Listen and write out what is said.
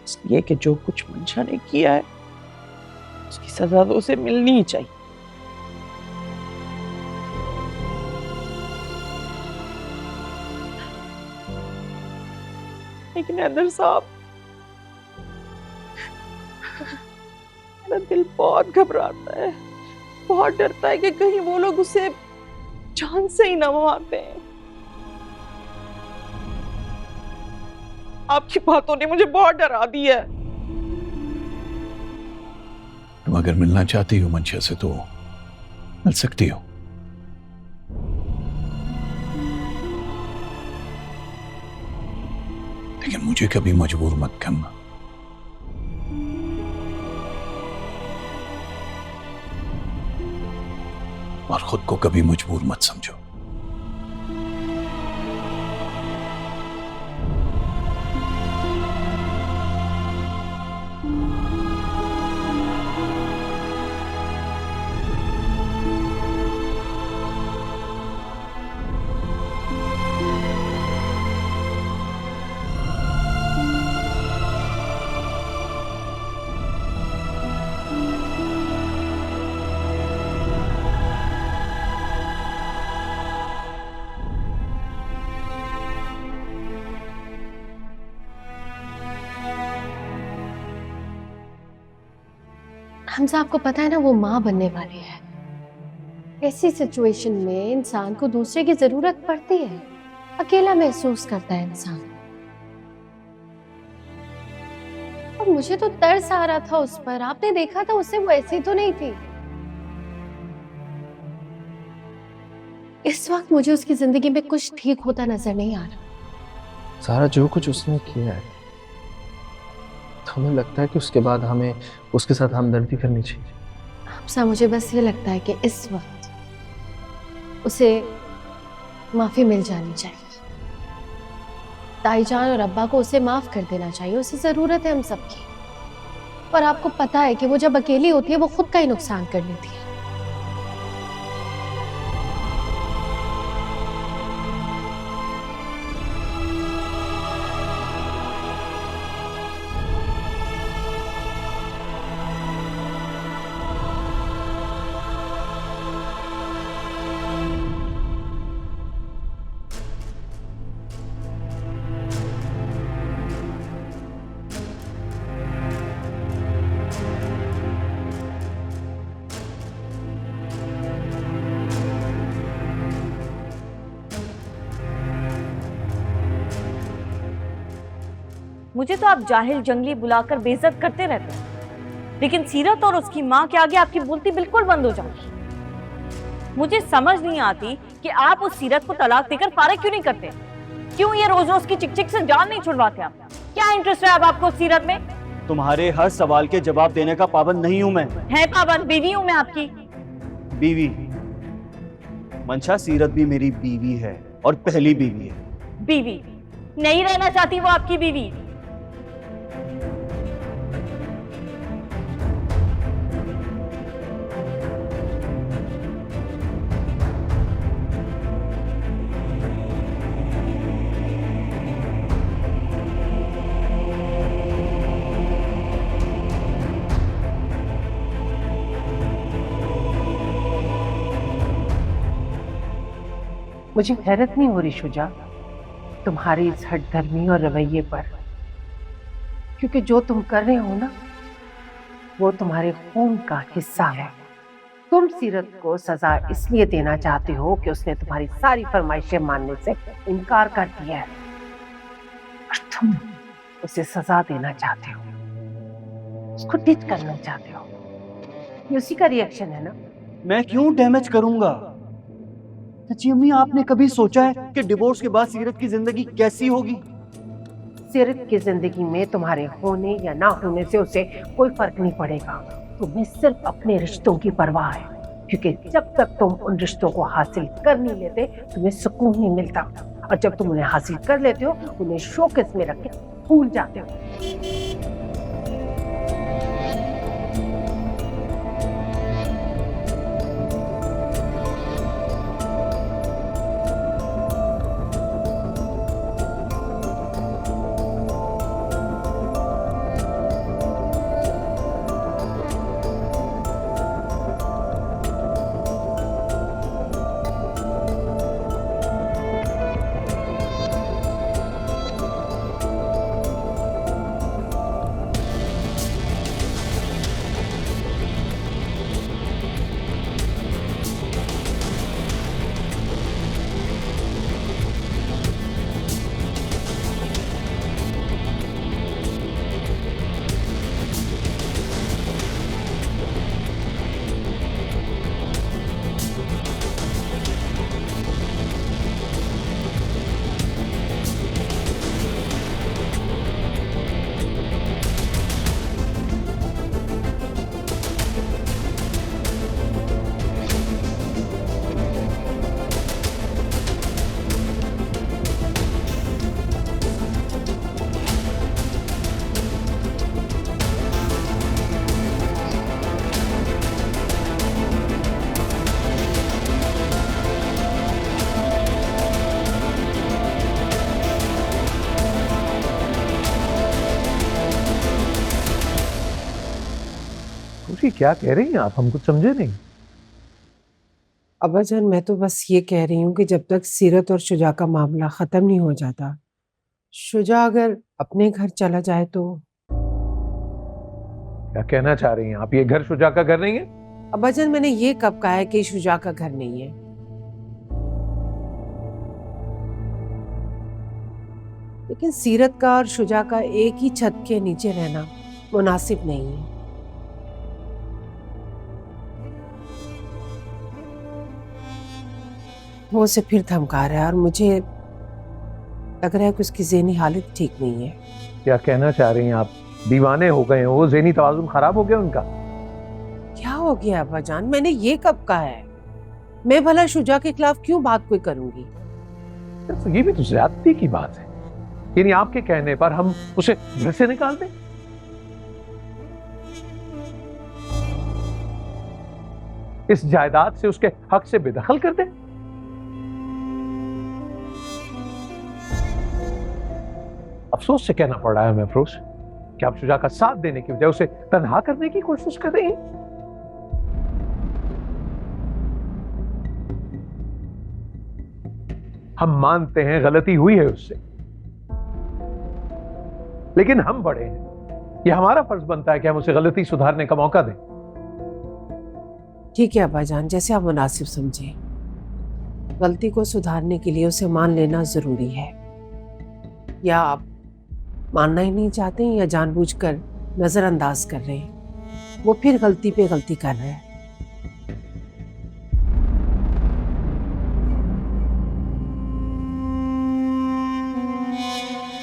इसलिए कि जो कुछ मंशा ने किया है उसकी सजा तो उसे मिलनी ही चाहिए। लेकिन हैदर साहब, मेरा दिल बहुत घबराता है, बहुत डरता है कि कहीं वो लोग उसे जान से ही न मार दें। आपकी बातों ने मुझे बहुत डरा दी है। तुम अगर मिलना चाहती हो मंशा से तो मिल सकती हो, लेकिन मुझे कभी मजबूर मत करना। और खुद को कभी मजबूर मत समझो। हमजा, आपको पता है ना वो माँ बनने वाली है। ऐसी सिचुएशन में इंसान को दूसरे की जरूरत पड़ती है, अकेला महसूस करता है इंसान। और मुझे तो तरस आ रहा था उस पर, आपने देखा था उससे वो ऐसी तो नहीं थी। इस वक्त मुझे उसकी जिंदगी में कुछ ठीक होता नजर नहीं आ रहा। सारा जो कुछ उसने किया है, हमें लगता है कि उसके बाद हमें उसके साथ हमदर्दी करनी चाहिए। हमजा, मुझे बस ये लगता है कि इस वक्त उसे माफी मिल जानी चाहिए। ताईजान और अब्बा को उसे माफ कर देना चाहिए, उसे जरूरत है हम सबकी। और आपको पता है कि वो जब अकेली होती है वो खुद का ही नुकसान कर लेती है। मुझे तो आप जाहिल जंगली बुलाकर बेइज्जत करते रहते हैं, लेकिन सीरत और उसकी माँ के आगे आपकी बोलती बिल्कुल बंद हो जाती। मुझे समझ नहीं आती कि आप उस सीरत को तलाक देकर फारिग क्यों नहीं करते। क्यों ये रोज रोज की चिक चिक से जान नहीं छुड़वाते आप? क्या इंटरेस्ट है अब आपको सीरत में? तुम्हारे हर सवाल के जवाब देने का पाबंद नहीं हूं मैं। है पाबंद, बीवी हूं मैं आपकी। बीवी? मंशा, सीरत भी मेरी बीवी है और पहली बीवी है। बीवी नहीं रहना चाहती वो आपकी बीवी? मुझे हैरत नहीं हो रही शुजा तुम्हारी इस हठधर्मी और रवैये पर, क्योंकि जो तुम कर रहे हो ना वो तुम्हारे खून का हिस्सा है। तुम सीरत को सजा इसलिए देना चाहते हो कि उसने तुम्हारी सारी फरमाइशें मानने से इनकार कर दिया है, और तुम उसे सजा देना चाहते हो, उसको डिच करना चाहते हो। ये उसी का रिएक्शन है ना? मैं क्यों डैमेज करूंगा? सच्ची अम्मी, आपने कभी सोचा है कि डिवोर्स के बाद सीरत की जिंदगी कैसी होगी? सीरत की जिंदगी में तुम्हारे होने या ना होने से उसे कोई फर्क नहीं पड़ेगा। तुम्हें सिर्फ अपने रिश्तों की परवाह है, क्योंकि जब तक तुम उन रिश्तों को हासिल कर नहीं लेते तुम्हें सुकून नहीं मिलता, और जब तुम उन्हें हासिल कर लेते हो उन्हें शोकेस में रख के भूल जाते हो। क्या कह रही हैं आप? हम कुछ समझे नहीं। अब्बाजान, मैं तो बस ये कह रही हूँ कि जब तक सीरत और शुजा का मामला खत्म नहीं हो जाता, शुजा अगर अपने घर चला जाए तो। क्या कहना चाह रही हैं आप? ये घर शुजा का घर नहीं है? अब्बाजान, मैंने ये कब कहा है कि शुजा का घर नहीं है? लेकिन सीरत का और शुजा का एक ही छत के नीचे रहना मुनासिब नहीं है। वो उसे फिर धमका रहा है और मुझे लग रहा है कि उसकी ज़हनी हालत ठीक नहीं है। क्या कहना चाह रही हैं आप? दीवाने हो गए हो? ज़हनी तवाज़ुन खराब हो गया उनका? क्या हो गया अब्बाजान? मैंने ये कब कहा है? मैं भला शुजा के खिलाफ क्यों बात कोई करूंगी? तो ये भी तो ज्यादती की बात है। यानी आपके कहने पर हम उसे घर से निकाल दें? इस जायदाद से उसके हक से बेदखल कर दें? अफसोस से कहना पड़ रहा है हमें अफरोज कि आप शुजा का साथ देने की बजाय उसे तन्हा करने की कोशिश कर रही हैं। हम मानते हैं गलती हुई है उससे, लेकिन हम बड़े हैं, यह हमारा फर्ज बनता है कि हम उसे गलती सुधारने का मौका दें। ठीक है अब्बाजान, जैसे आप मुनासिब समझे। गलती को सुधारने के लिए उसे मान लेना जरूरी है, या आप मानना ही नहीं चाहते हैं या जानबूझकर नजरअंदाज कर रहे हैं। वो फिर गलती पे गलती कर रहे हैं।